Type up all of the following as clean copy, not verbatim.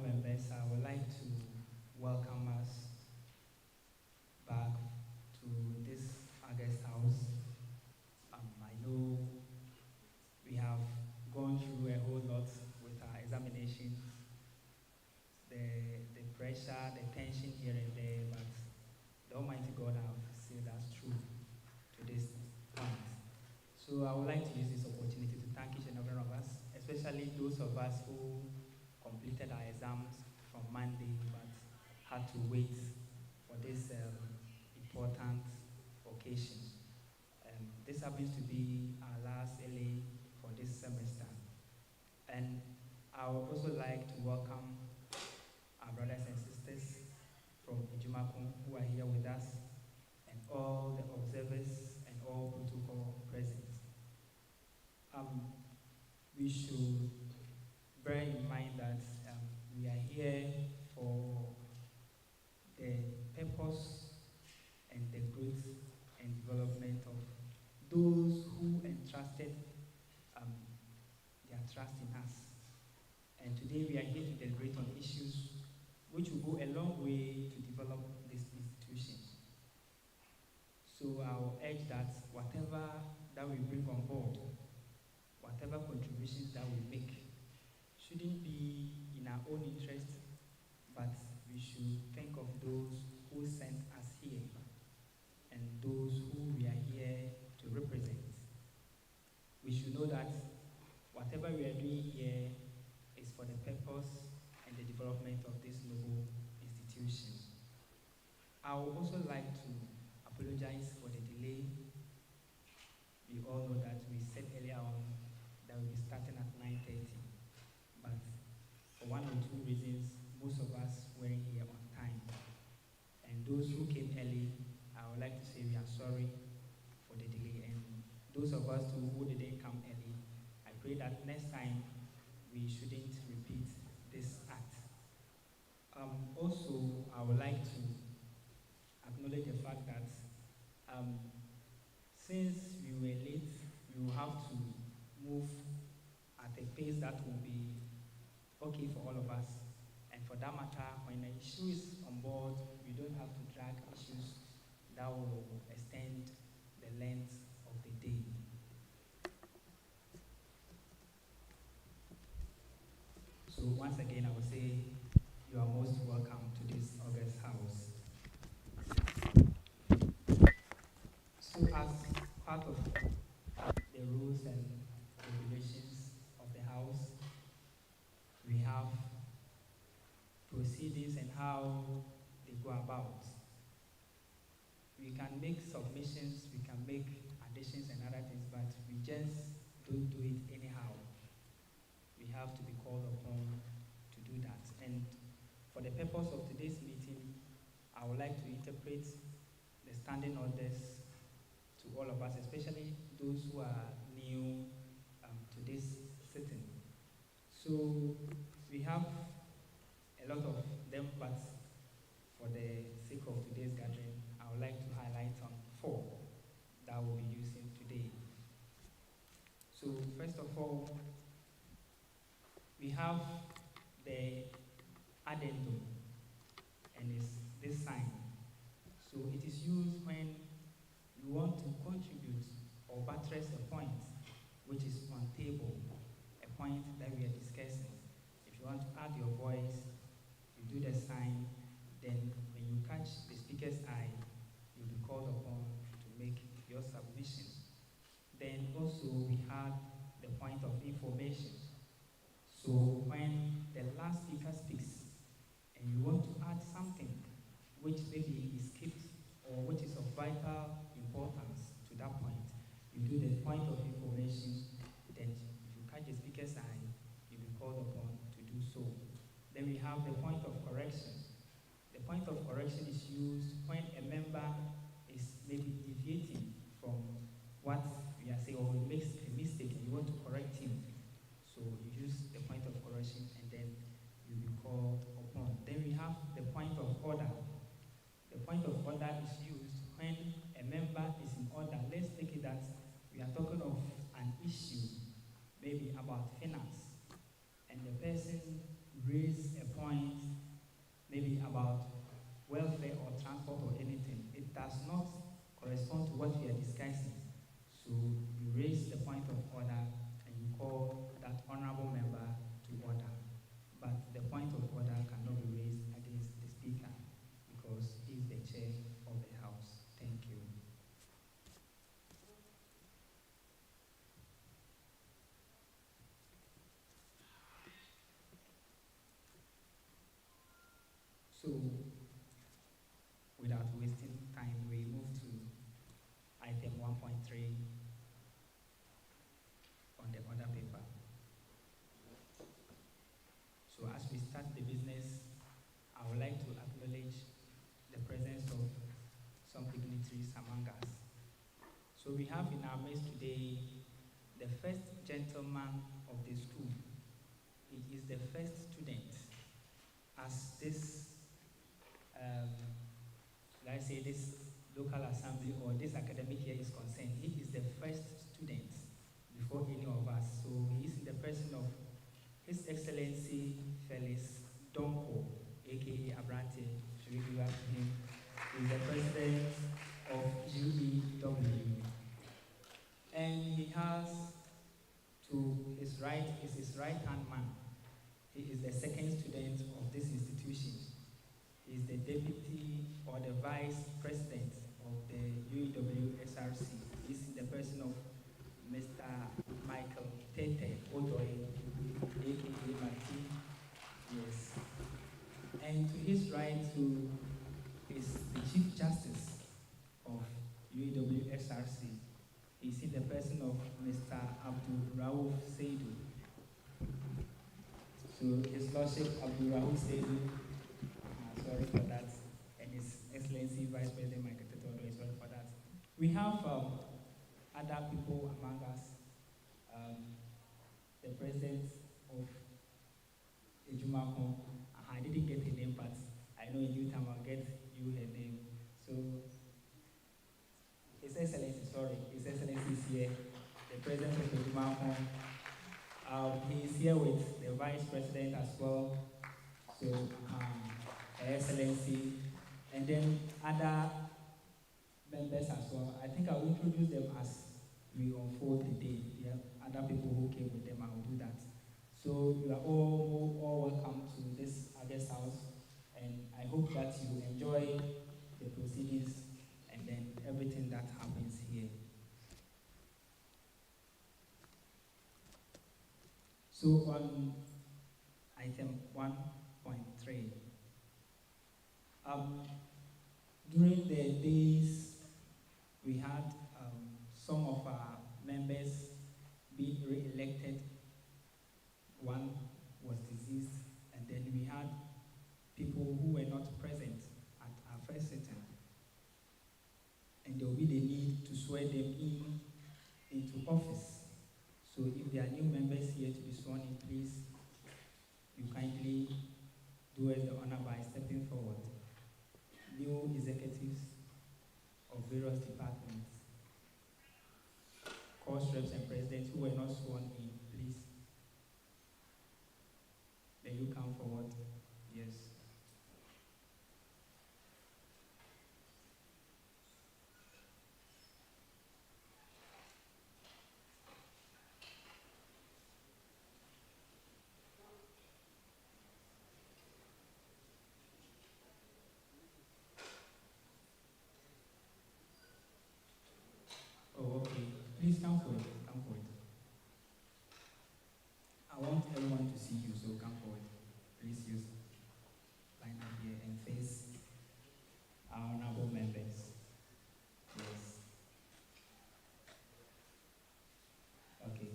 members, I would like to welcome us back to this August house. I know we have gone through a whole lot with our examinations, the pressure, the tension here and there, but the Almighty God have seen us through to this point. So I would like to use this opportunity to thank each and every one of us, especially those of us who completed our exams from Monday but had to wait for this important occasion. This happens to be our last LA for this semester. And I would also like to welcome our brothers and sisters from Ijumakun who are here with us, and all the observers and all protocol present. We should bear in mind that we are here for the purpose and the growth and development of those who entrusted their trust in us. And today we are here to deliberate on issues which will go a long way to develop these institutions. So I will urge that whatever that we bring on board, whatever contributions that we make, shouldn't be in our own interest, but we should think of those who sent us here and those who we are here to represent. We should know that whatever we are doing here is for the purpose and the development of this noble institution. I would also like to apologize for the delay. We all know that we said earlier on that we'll be starting at 9:30, but for one or two reasons, most of us weren't here on time. And those who came early, I would like to say we are sorry for the delay. And those of us who didn't come early, I pray that next time we shouldn't repeat this act. Also, I would like to acknowledge the fact that since we were late, we will have to move at a pace that will be okay for all of us. And for that matter, when the issue is on board, we don't have to drag issues that will extend the length of the day. So once again, I will say you are most welcome to this August house. So as part of the rules and regulations of the house, we have proceedings and how they go about. We can make submissions, we can make additions and other things, but we just don't do it anyhow. We have to be called upon to do that. And for the purpose of today's meeting, I would like to interpret the standing orders to all of us, especially those who are new to this sitting. So we have a lot of them, but for the sake of today's gathering, I would like to highlight on 4 that we'll be using today. So first of all, we have the addendum, and it's this sign. So it is used when you want to contribute or buttress a point which is on table, a point that we are discussing. If you want to add your voice, you do the sign, then when you catch the speaker's eye, you'll be called upon to make your submission. Then also we have the point of information. So when the last speaker speaks and you want to add something which maybe is skipped or which is of vital importance to that point, you do the point of information, then if you catch the speaker's eye, you'll be called upon to do so. Then we have the point of correction. The point of correction is used when a member is maybe deviating from what we are saying, or he makes a mistake and you want to correct him. So you use the point of correction and then you'll be called upon. Then we have the point of order. The point of order is used when a member is in order. Let's take it that we are talking of an issue, maybe about finance, and the person raised a point maybe about welfare or transport or anything, it does not correspond to what we are discussing. So you raise the point of order and you call that honorable member to order. But the point of order cannot be raised against the speaker because he is the chair of the house. Thank you. So without wasting time, we move to item 1.3 on the order paper. So as we start the business, I would like to acknowledge the presence of some dignitaries among us. So we have in our midst today the first gentleman of the school. He is the first student as this, let's say this local assembly or this academic year is concerned. He is the first student before any of us. So he is in the person of His Excellency Felix Donko, aka Abrante. Should we give up to him? He is the president of UEW. And he has to his right is his right-hand man. He is the second student of this institution. He is the deputy or the vice president of the Uew Src. He is in the person of Mr. Michael Tete Odoye, aka Martin. Yes. And to his right to is the Chief Justice of Uew Src. He is in the person of Mr. Uew Src. So His Lordship Uew Src, sorry for that, and His Excellency Vice President Michael Tete Odoye, sorry for that. We have other people among us. The president of Ejumako. I didn't get her name, but I know in due time I'll get you her name. So, His Excellency is here, the president of Ejumako. He is here with the vice president as well. So, Her Excellency, and then other members as well. I think I will introduce them as we unfold the day. Yeah, other people who came with them, I will do that. So you are all welcome to this August house, and I hope that you enjoy the proceedings and then everything that happens here. So on item 1.3, during the days we had some of our members being re-elected. One was deceased, and then we had people who were not present at our first sitting. And there will be the need to swear them into office. So if there are new members here to be sworn in, please, you kindly do us the honor by stepping forward. New executives of various departments, course reps and presidents who were not sworn in, please. May you come forward? Yes. Oh, okay. Please come forward. Come forward. I want everyone to see you, so come forward. Please use line up here and face our honorable members. Yes. Okay.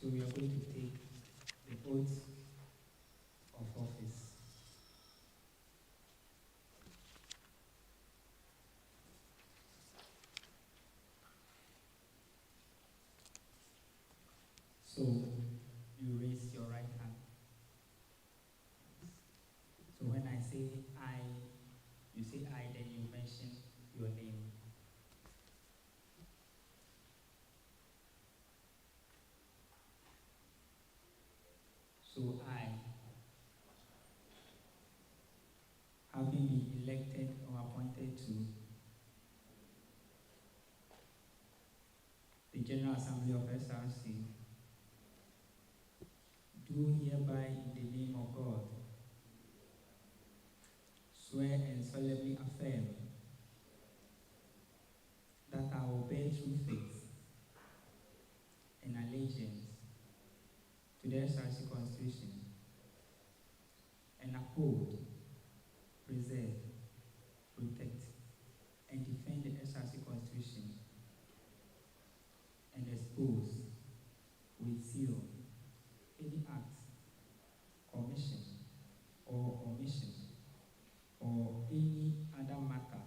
So we are going to take the oath of office. So you raise your right hand. So when I say I, you say I, then you mention your name. So I, having been elected or appointed to the General Assembly of SRC, do hereby in the name of God swear and solemnly affirm that I will bear true faith and allegiance to the SRC Constitution and uphold, preserve, protect, and defend the SRC Constitution and expose with zeal any act, commission, or omission, or any other matter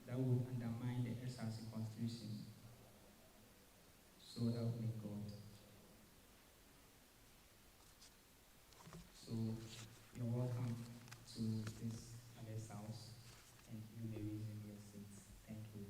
that would undermine the SRC Constitution. So help me God. So you're welcome to this Alice house, and you may resume your seats. Thank you.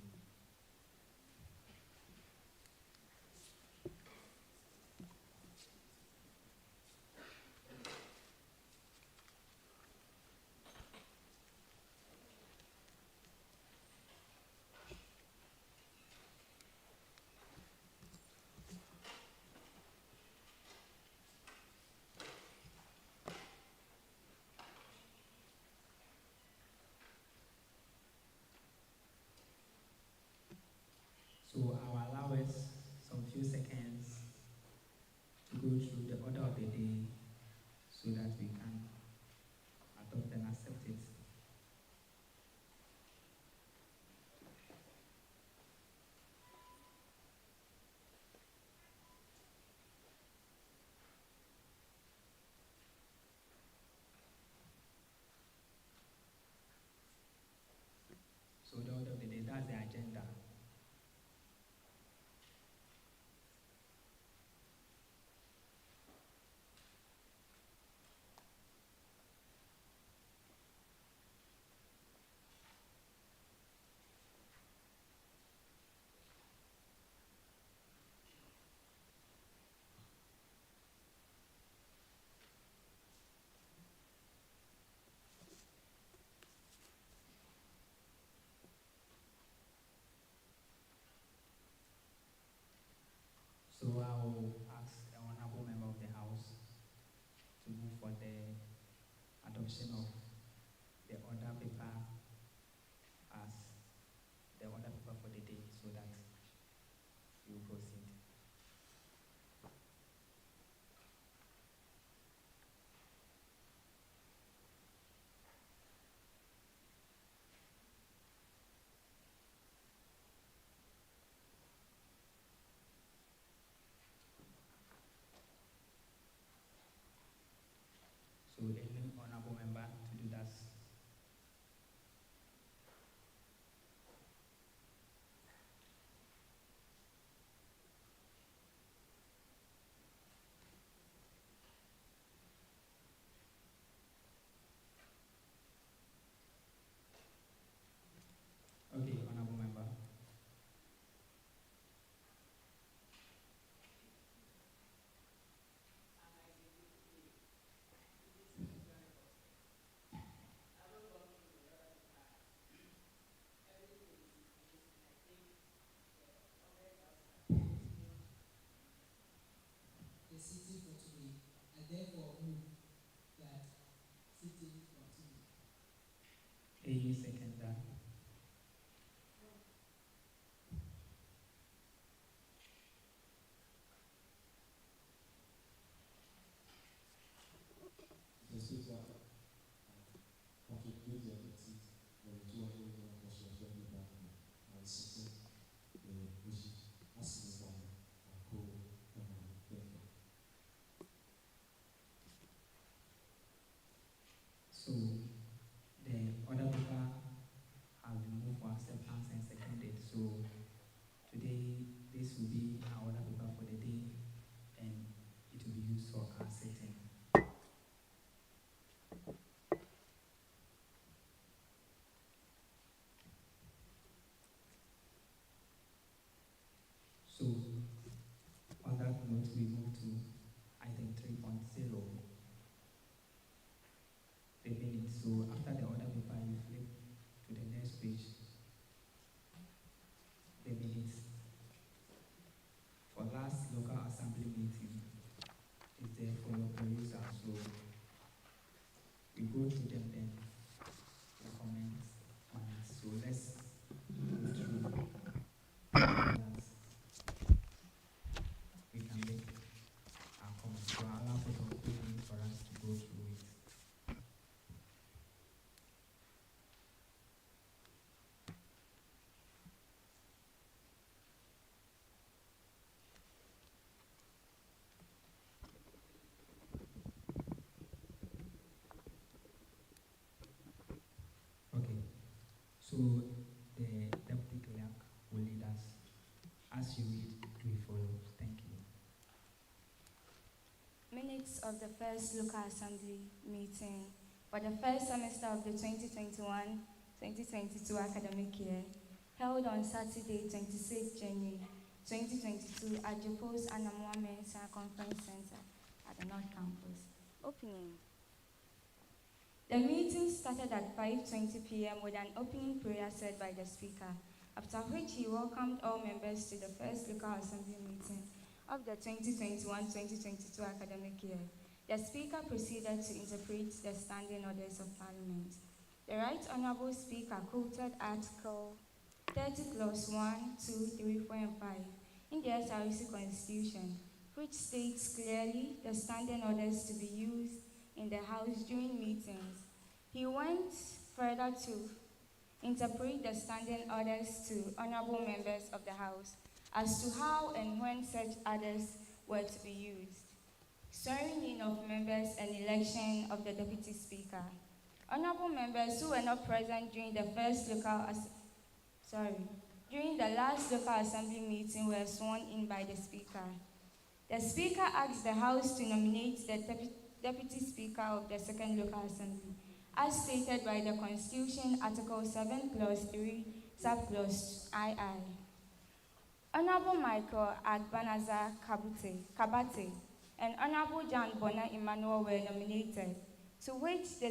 So I'll allow us some few seconds to go through the order of the day so that we can adopt and accept it. So the order of the day, that's the agenda. So I will ask the honorable member of the house to move for the adoption of the order paper as the order paper for the day so that you proceed. So any honorable member to do that. Okay, honorable member. The sitting for today, and therefore move that sitting continue. Any second that. The speaker, Patrick, please have a seat. The two of you are construction department and sitting which is asking by a co-member. So the order paper has been moved for acceptance and seconded. So today this will be our order paper for the day. So the deputy clerk will lead us. As you read, we follow. Thank you. Minutes of the first local assembly meeting for the first semester of the 2021-2022 academic year, held on Saturday, 26 January 2022 at Jepos Anamoame Conference Center at the North Campus. Opening. The meeting started at 5:20 p.m. with an opening prayer said by the speaker, after which he welcomed all members to the first local assembly meeting of the 2021-2022 academic year. The speaker proceeded to interpret the standing orders of Parliament. The Right Honourable Speaker quoted Article 30 Clause 1, 2, 3, 4, and 5 in the SRC Constitution, which states clearly the standing orders to be used in the House during meetings. He went further to interpret the standing orders to honourable members of the House as to how and when such orders were to be used. Swearing in of members and election of the Deputy Speaker. Honourable members who were not present during the last local assembly meeting were sworn in by the Speaker. The Speaker asked the House to nominate the Deputy Speaker of the second local assembly, as stated by the Constitution, Article 7, Clause 3, Subclause II. Honourable Michael Agbanaza Kabate and Honourable John Bona Emmanuel were nominated, to which the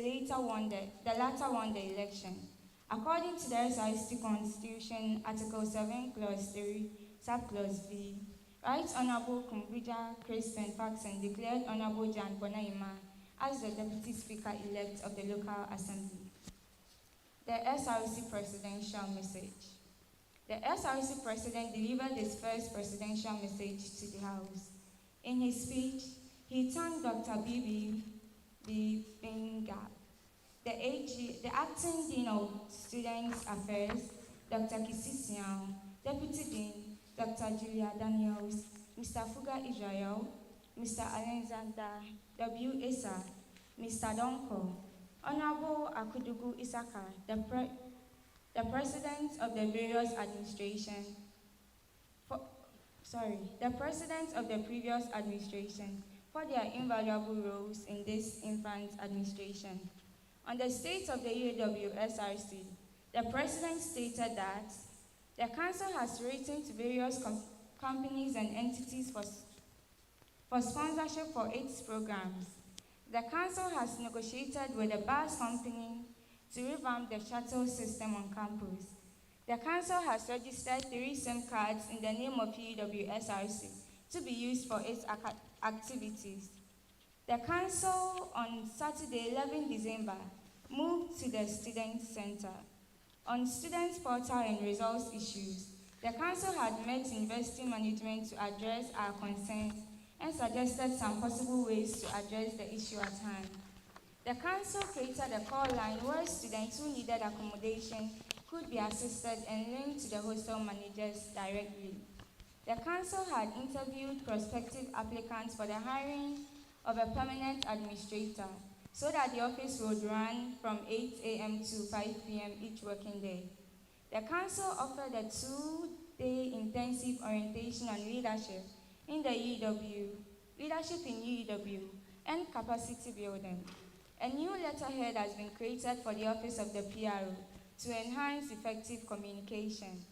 latter won the election. According to the SRC Constitution, Article 7, Clause 3, Subclause V, Right Honourable Kumbuja Crispin Faxon declared Honourable John Bona Emma as the Deputy Speaker-elect of the local assembly. The SRC Presidential Message. The SRC President delivered his first presidential message to the House. In his speech, he thanked Dr. Bibi Binga, the Acting Dean of Students Affairs, Dr. Kisisian, Deputy Dean, Dr. Julia Daniels, Mr. Fuga Israel, Mr. Alexander W. Issa, Mr. Donko, Honorable Akudugu Isaka, the President of the various administration, the President of the previous administration for their invaluable roles in this infant administration. On the state of the Uew Src, the President stated that the Council has written to various companies and entities for sponsorship for its programs. The Council has negotiated with a bus company to revamp the shuttle system on campus. The Council has registered 3 SIM cards in the name of Uew Src to be used for its activities. The Council on Saturday, 11 December, moved to the Student Center. On students' portal and results issues, the Council had met university management to address our concerns and suggested some possible ways to address the issue at hand. The Council created a call line where students who needed accommodation could be assisted and linked to the hostel managers directly. The Council had interviewed prospective applicants for the hiring of a permanent administrator so that the office would run from 8 a.m. to 5 p.m. each working day. The Council offered a 2-day intensive orientation on leadership in the Uew, leadership in Uew, and capacity building. A new letterhead has been created for the Office of the PRO to enhance effective communication.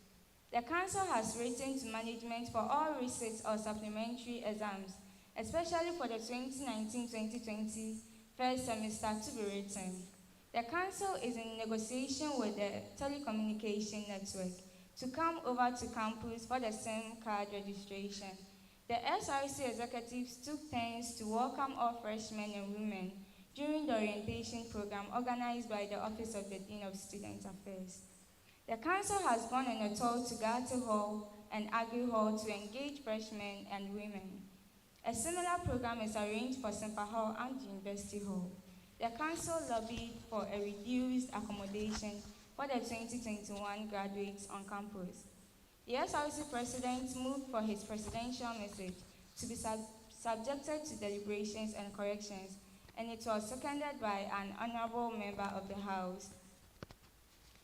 The Council has written to management for all receipts or supplementary exams, especially for the 2019-2020 first semester to be written. The Council is in negotiation with the telecommunication network to come over to campus for the SIM card registration. The SRC executives took turns to welcome all freshmen and women during the orientation program organized by the Office of the Dean of Student Affairs. The Council has gone on a tour to Garte Hall and Agri Hall to engage freshmen and women. A similar program is arranged for Semper Hall and University Hall. The Council lobbied for a reduced accommodation for the 2021 graduates on campus. The SRC President moved for his presidential message to be subjected to deliberations and corrections, and it was seconded by an honorable member of the House.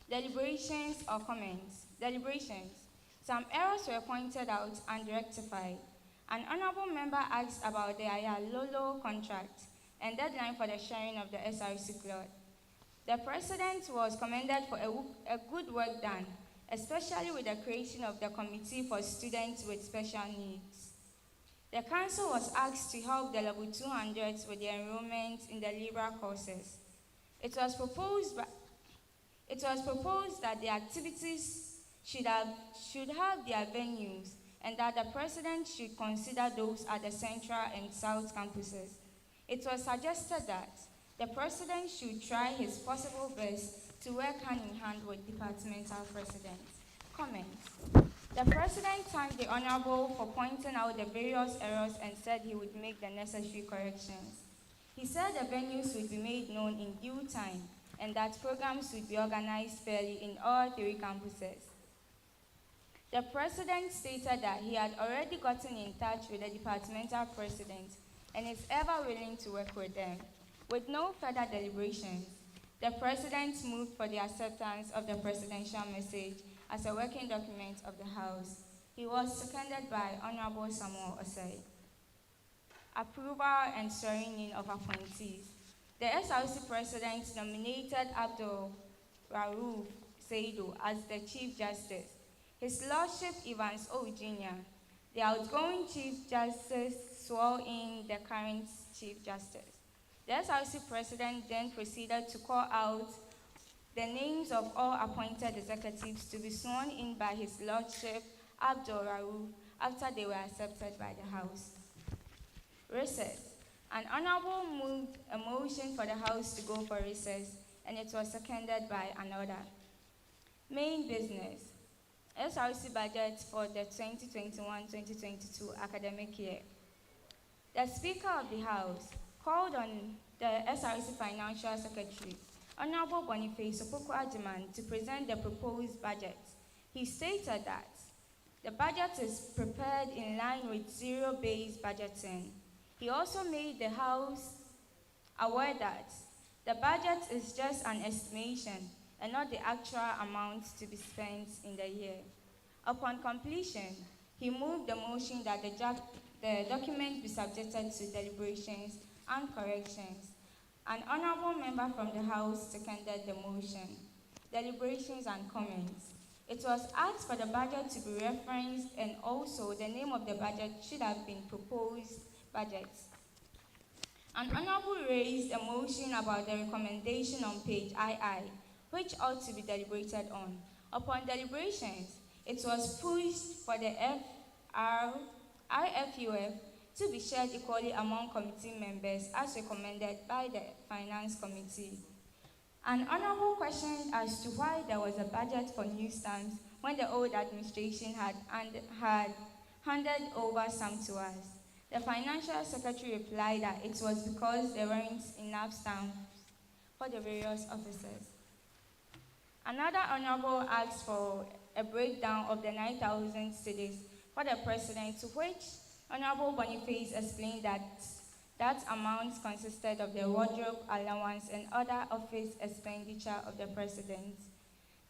Deliberations or comments. Deliberations. Some errors were pointed out and rectified. An honorable member asked about the Ayalolo contract and deadline for the sharing of the SRC cloth. The president was commended for a good work done, especially with the creation of the Committee for Students with Special Needs. The council was asked to help the level 200s with their enrollment in the liberal courses. It was proposed that the activities should have their venues and that the president should consider those at the central and south campuses. It was suggested that the president should try his possible best to work hand in hand with departmental presidents. Comments. The president thanked the honorable for pointing out the various errors and said he would make the necessary corrections. He said the venues would be made known in due time and that programs would be organized fairly in all 3 campuses. The president stated that he had already gotten in touch with the departmental presidents and is ever willing to work with them. With no further deliberations, the president moved for the acceptance of the presidential message as a working document of the House. He was seconded by Honorable Samuel Osei. Approval and swearing in of appointees. The SRC president nominated Abdul Rauf Seido as the Chief Justice. His Lordship Evans O. Jr., the outgoing Chief Justice, swore in the current Chief Justice. The SRC president then proceeded to call out the names of all appointed executives to be sworn in by His Lordship Abdul Rauf after they were accepted by the House. Recess. An honorable moved a motion for the House to go for recess, and it was seconded by another. Main business. SRC budget for the 2021-2022 academic year. The Speaker of the House called on the SRC Financial Secretary, Honorable Boniface Opoku Ajiman, to present the proposed budget. He stated that the budget is prepared in line with zero-based budgeting. He also made the House aware that the budget is just an estimation and not the actual amount to be spent in the year. Upon completion, he moved the motion that the document be subjected to deliberations and corrections. An honorable member from the House seconded the motion. Deliberations and comments. It was asked for the budget to be referenced, and also the name of the budget should have been proposed budget. An honorable raised a motion about the recommendation on page II, which ought to be deliberated on. Upon deliberations, it was pushed for the IFUF to be shared equally among committee members as recommended by the Finance Committee. An honorable questioned as to why there was a budget for new stamps when the old administration had handed over some to us. The Financial Secretary replied that it was because there weren't enough stamps for the various officers. Another honorable asked for a breakdown of the 9,000 cedis for the president, to which Honorable Boniface explained that that amount consisted of the wardrobe allowance and other office expenditure of the president.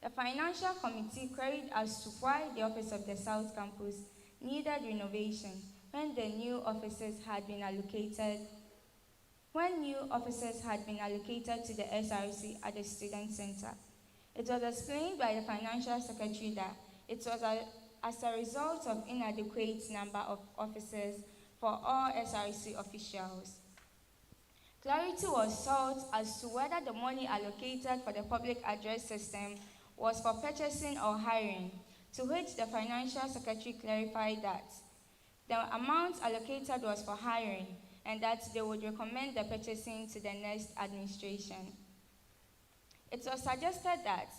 The Financial Committee queried as to why the office of the South Campus needed renovation when new offices had been allocated to the SRC at the Student Center. It was explained by the Financial Secretary that it was as a result of inadequate number of officers for all SRC officials. Clarity was sought as to whether the money allocated for the public address system was for purchasing or hiring, to which the Financial Secretary clarified that the amount allocated was for hiring and that they would recommend the purchasing to the next administration. It was suggested that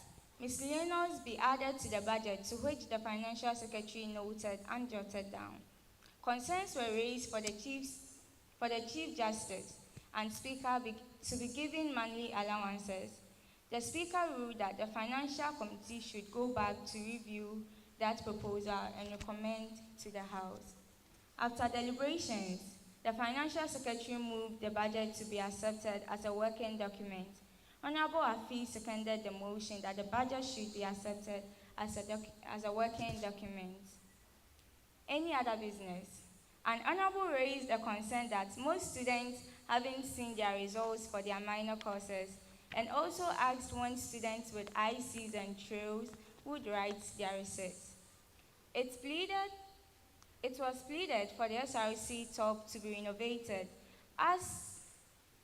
miscellaneous be added to the budget, to which the Financial Secretary noted and jotted down. Concerns were raised for the Chief Justice and Speaker to be given monthly allowances. The Speaker ruled that the Financial Committee should go back to review that proposal and recommend to the House. After deliberations, the Financial Secretary moved the budget to be accepted as a working document. Honorable Afi seconded the motion that the budget should be accepted as a working document. Any other business? An honorable raised a concern that most students haven't seen their results for their minor courses, and also asked when students with ICs and trails would write their receipts. It was pleaded for the SRC top to be renovated, as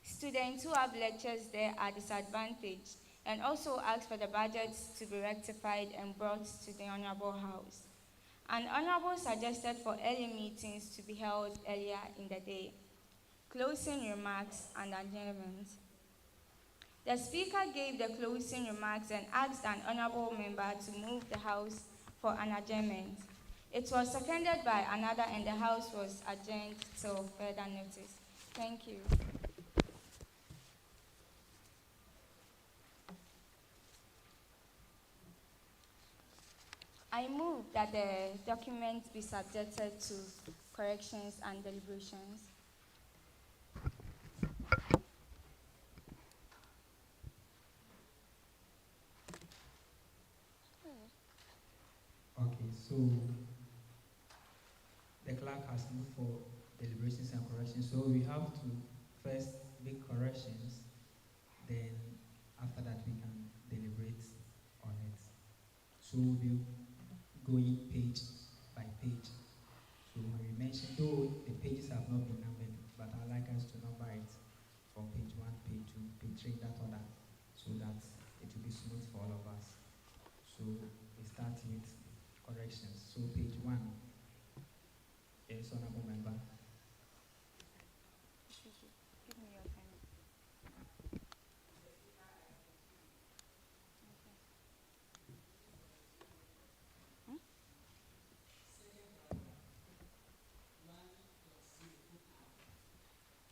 students who have lectures there are disadvantaged, and also asked for the budget to be rectified and brought to the Honorable House. An Honorable suggested for early meetings to be held earlier in the day. Closing remarks and adjournment. The Speaker gave the closing remarks and asked an Honorable member to move the House for an adjournment. It was seconded by another and the House was adjourned till further notice. Thank you. I move that the document be subjected to corrections and deliberations. Okay, so the clerk has moved for deliberations and corrections. So we have to first make corrections, then after that we can deliberate on it. So we'll be going page by page. So when we mention, though the pages have not been numbered, but I'd like us to number it from page 1, page 2, page 3, that order, so that it will be smooth for all of us. So we start with corrections. So page 1, yes, honorable member. Give me your pen.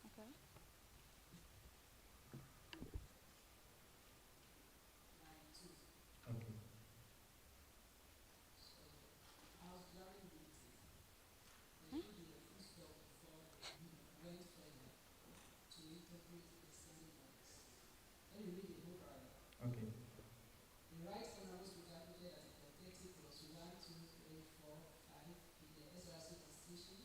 Okay. Okay. Okay. The right honorable speaker appointed as a protective clause 1, 2, 3, 4, 5 in the SRC constitution,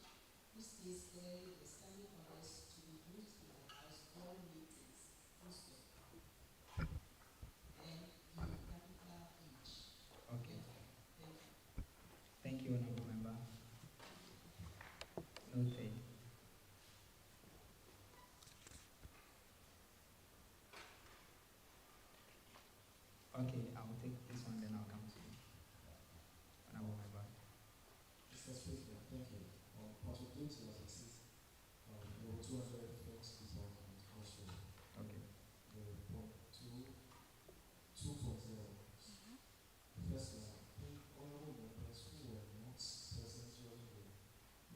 which states clearly the standing orders to be used in the House during meetings. Full stop. Then the capital H. Okay. Thank you. Thank you, honorable member. Noted. Okay, I will take this one, then I'll come to you. Honorable member. Mr. Speaker, thank you. Part of duty as exists, there were 200 first department also. Okay. The report 2.0. The first one, I think honorable members who were not present during the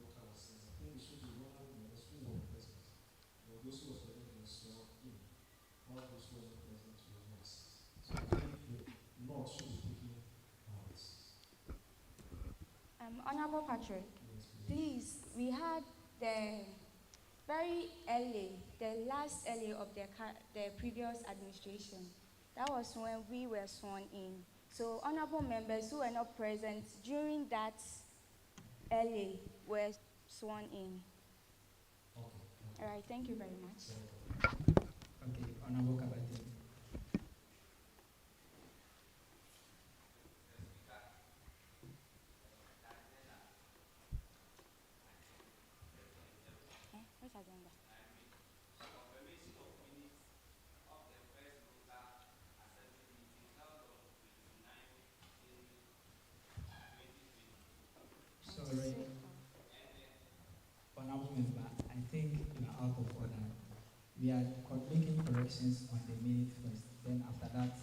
local assembly, I think it should be honorable members who were present. Or those who were present in store in, all those who were not present were not. So I think the not should be taken out. Honorable Patrick, Yes, please, we had the very early, the last early of the previous administration. That was when we were sworn in. So honorable members who were not present during that early were sworn in. Okay. All right, thank you very much. So, Okay, honorable Kabati. Which agenda? Sorry, honorable member, I think you are out of order. We are making corrections on the minute first. Then after that,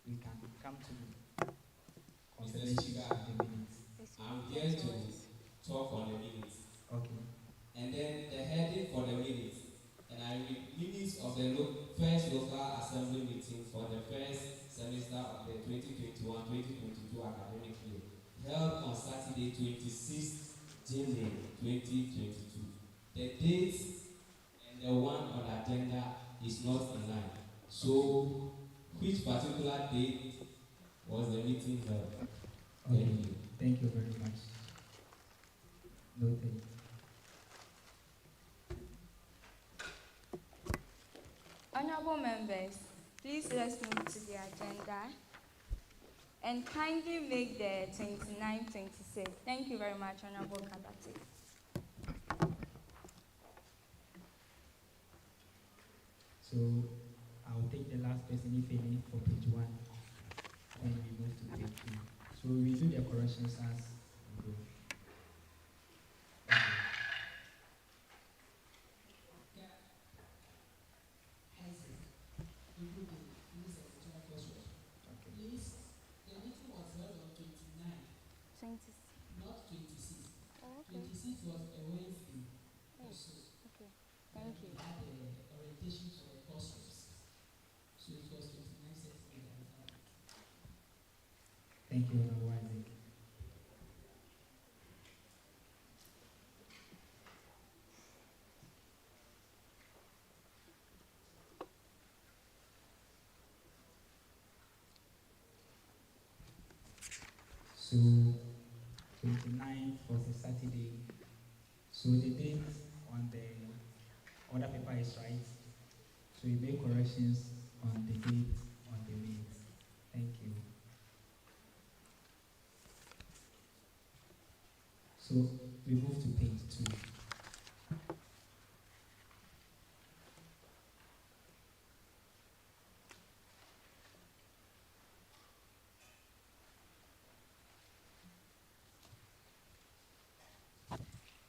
we can come to the consideration of the minutes. I'm here to talk on the minutes. Okay. And then the heading for the minutes. And I read minutes of the first local assembly meeting for the first semester of the 2021-2022 academic year, held on Saturday, 26th January 2022. The date and the one on the agenda is not in line. So, which particular date was the meeting held? Okay. Thank you. Thank you very much. Noted. Honorable members, please let's move to the agenda and kindly make the 29-26. Thank you very much, Honorable Kabati. So I'll take the last person, if any, for page 1. Then we move to page 2. So we do the corrections as we go. Okay. Isaac, include the list of the 12 crossroads. Okay. Please, the meeting was held on 29, 20. not 26. Oh, okay. 26 was a Wednesday. Oh, Also, okay. when Thank you. we had the orientation for the crossroads. So it was 29 Saturday that we had it. Thank you, Honorable Isaac. So 29th was a Saturday. So the date on the order paper is right. So you make corrections on the date on the minutes. Thank you. So we move to page 2.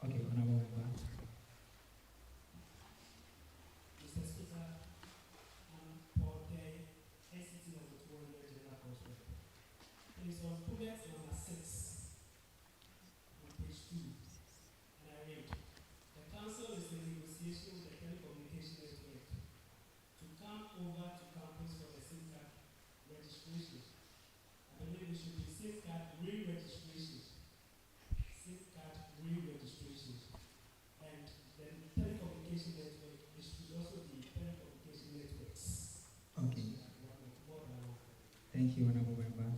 Okay, Honorable Member. Mr. Speaker, for the NCT number 200 general crossword. It is on bullet number 6 on page 2. And I read, the council is in negotiation with the telecommunication network to come over to campus for the SIM card registration. I believe it should be SIM card re-registration. SIM card re-registration. And the telecommunication network, it should also be telecommunication networks. Okay. More than one. Thank you, Honorable Member.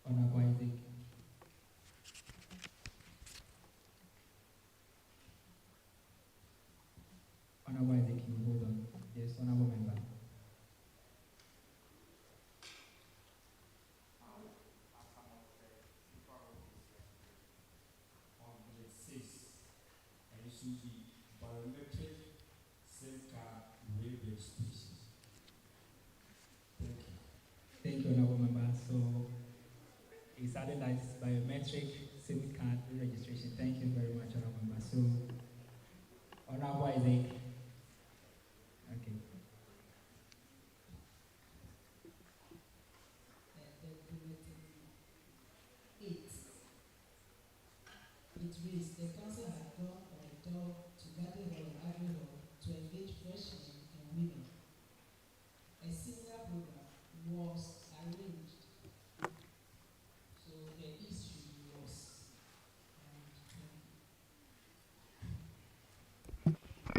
Honorable Isaac. Honorable Isaac, you hold on. Yes, Honorable Member. On bullet 6, and it should be biometric SIM card re-registration. Thank you. Thank you, Honorable Member. So it's added that it's biometric SIM card registration. Thank you very much, Honorable Member. So, Honorable Isaac. Okay. The bulletin 8. It reads, the